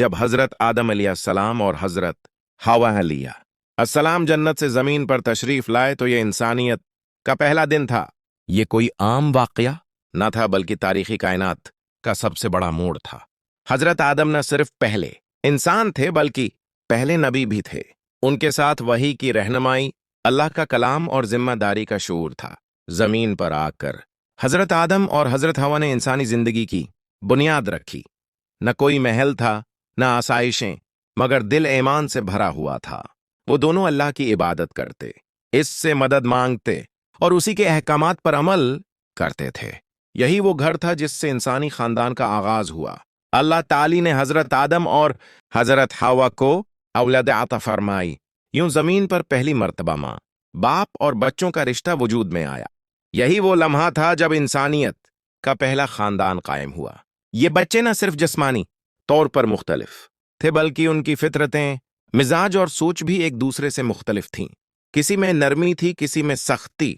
जब हजरत आदम अलैहिस्सलाम और हजरत हवा अलैहिस्सलाम जन्नत से जमीन पर तशरीफ लाए तो ये इंसानियत का पहला दिन था। ये कोई आम वाकया न था बल्कि तारीखी कायनात का सबसे बड़ा मोड़ था। हजरत आदम न सिर्फ पहले इंसान थे बल्कि पहले नबी भी थे। उनके साथ वही की रहनुमाई, अल्लाह का कलाम और जिम्मेदारी का शऊर था। जमीन पर आकर हजरत आदम और हजरत हवा ने इंसानी जिंदगी की बुनियाद रखी। न कोई महल था न आसाइशें, मगर दिल ईमान से भरा हुआ था। वो दोनों अल्लाह की इबादत करते, इससे मदद मांगते और उसी के अहकामात पर अमल करते थे। यही वो घर था जिससे इंसानी खानदान का आगाज हुआ। अल्लाह ताली ने हजरत आदम और हजरत हवा को औलाद अता फरमाई। यूं जमीन पर पहली मर्तबा माँ, बाप और बच्चों का रिश्ता वजूद में आया। यही वो लम्हा था जब इंसानियत का पहला खानदान कायम हुआ। ये बच्चे न सिर्फ जिस्मानी तौर पर मुख्तलिफ थे बल्कि उनकी फितरतें, मिजाज और सोच भी एक दूसरे से मुख्तलिफ थीं। किसी में नरमी थी, किसी में सख्ती,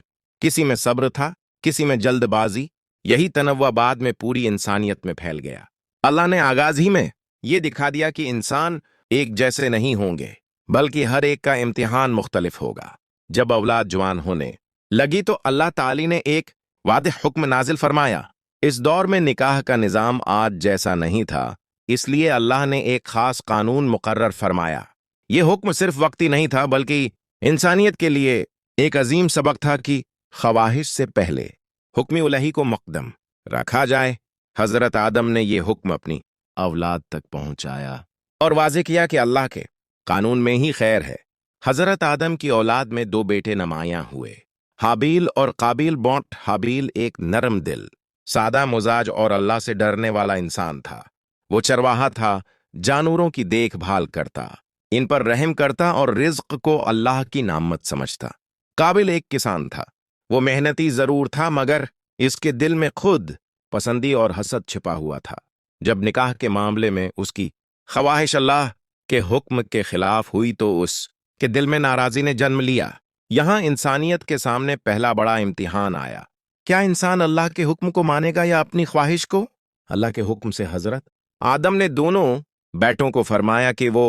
किसी में सब्र था, किसी में जल्दबाजी। यही तनव्वुआ बाद में पूरी इंसानियत में फैल गया। अल्लाह ने आगाज ही में ये दिखा दिया कि इंसान एक जैसे नहीं होंगे बल्कि हर एक का इम्तिहान मुख्तलिफ होगा। जब औलाद जवान होने लगी तो अल्लाह ताली ने एक वादिह हुक्म नाजिल फरमाया। इस दौर में निकाह का निज़ाम आज जैसा नहीं था, इसलिए अल्लाह ने एक खास कानून मुकर्रर फरमाया। यह हुक्म सिर्फ वक्ती नहीं था बल्कि इंसानियत के लिए एक अजीम सबक था कि ख्वाहिश से पहले हुक्म उलही को मुक़द्दम रखा जाए। हजरत आदम ने यह हुक्म अपनी औलाद तक पहुंचाया और वाज़ेह किया कि अल्लाह के कानून में ही खैर है। हजरत आदम की औलाद में दो बेटे नुमायां हुए, हाबील और काबिल। बौट हाबील एक नरम दिल, सादा मिजाज और अल्लाह से डरने वाला इंसान था। वो चरवाहा था, जानवरों की देखभाल करता, इन पर रहम करता और रिज्क को अल्लाह की नामत समझता। काबिल एक किसान था। वो मेहनती जरूर था मगर इसके दिल में खुद पसंदी और हसद छिपा हुआ था। जब निकाह के मामले में उसकी ख्वाहिश अल्लाह के हुक्म के खिलाफ हुई तो उसके दिल में नाराजी ने जन्म लिया। यहां इंसानियत के सामने पहला बड़ा इम्तिहान आया। क्या इंसान अल्लाह के हुक्म को मानेगा या अपनी ख्वाहिश को? अल्लाह के हुक्म से हजरत आदम ने दोनों बेटों को फरमाया कि वो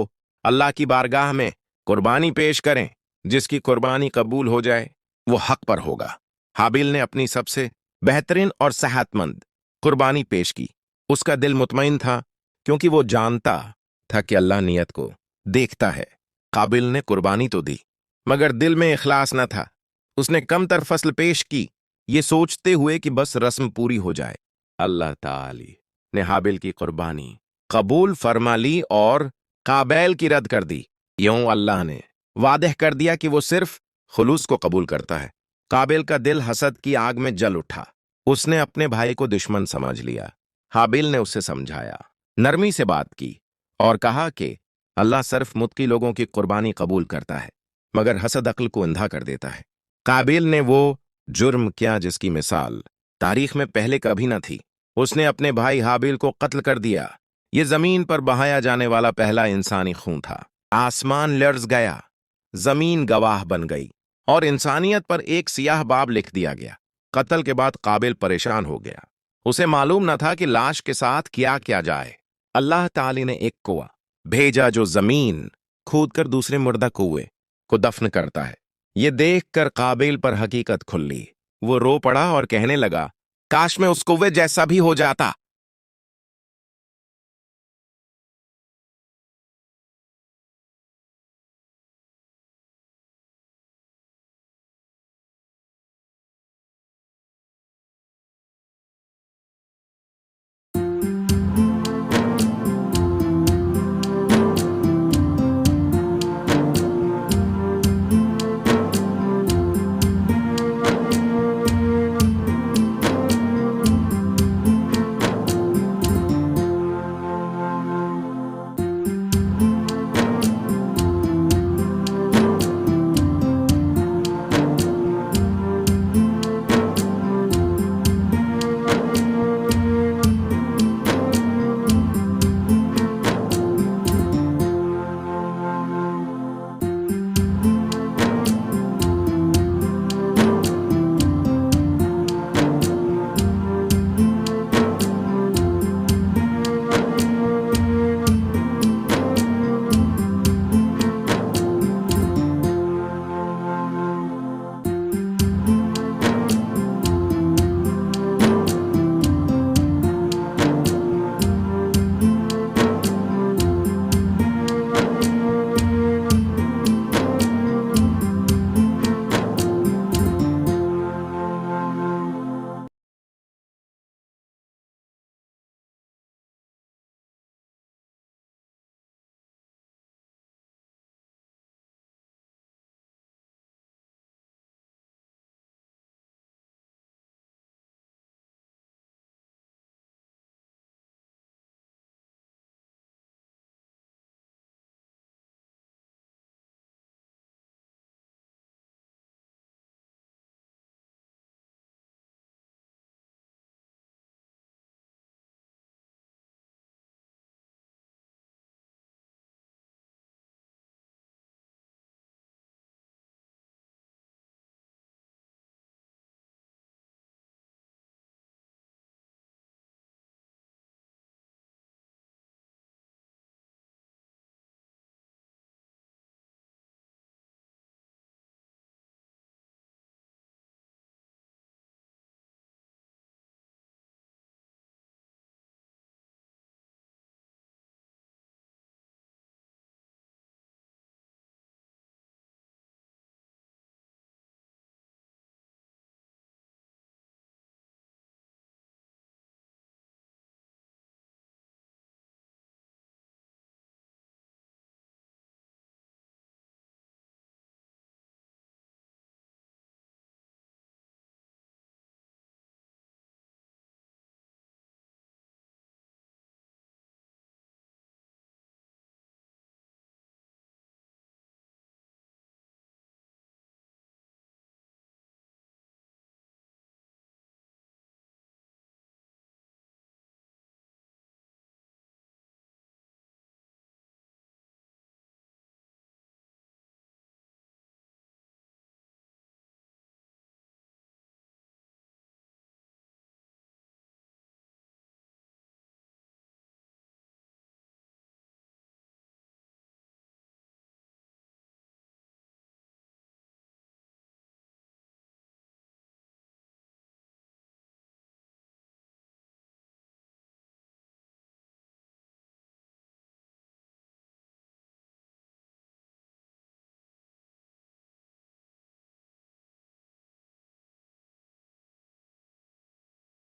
अल्लाह की बारगाह में कुर्बानी पेश करें। जिसकी कुर्बानी कबूल हो जाए वो हक पर होगा। हाबिल ने अपनी सबसे बेहतरीन और सेहतमंद कुर्बानी पेश की। उसका दिल मुतमईन था क्योंकि वो जानता था कि अल्लाह नियत को देखता है। काबिल ने कुर्बानी तो दी मगर दिल में इखलास न था। उसने कमतर फसल पेश की, ये सोचते हुए कि बस रस्म पूरी हो जाए। अल्लाह ताली ने हाबिल की कुर्बानी कबूल फरमा ली और काबिल की रद्द कर दी। यूं अल्लाह ने वादह कर दिया कि वो सिर्फ खुलूस को कबूल करता है। काबिल का दिल हसद की आग में जल उठा। उसने अपने भाई को दुश्मन समझ लिया। हाबिल ने उसे समझाया, नरमी से बात की और कहा कि अल्लाह सिर्फ मुत्की लोगों की कुर्बानी कबूल करता है मगर हसद अक्ल को अंधा कर देता है। काबिल ने वो जुर्म किया जिसकी मिसाल तारीख में पहले कभी न थी। उसने अपने भाई हाबिल को कत्ल कर दिया। ये जमीन पर बहाया जाने वाला पहला इंसानी खून था। आसमान लर्ज गया, जमीन गवाह बन गई और इंसानियत पर एक सियाह बाब लिख दिया गया। कत्ल के बाद काबिल परेशान हो गया। उसे मालूम न था कि लाश के साथ क्या किया जाए। अल्लाह ताली ने एक कुआं भेजा जो जमीन खोदकर दूसरे मुर्दा कुएं को दफन करता है। ये देखकर काबिल पर हकीकत खुली। वो रो पड़ा और कहने लगा, काश मैं उस कुएं जैसा भी हो जाता।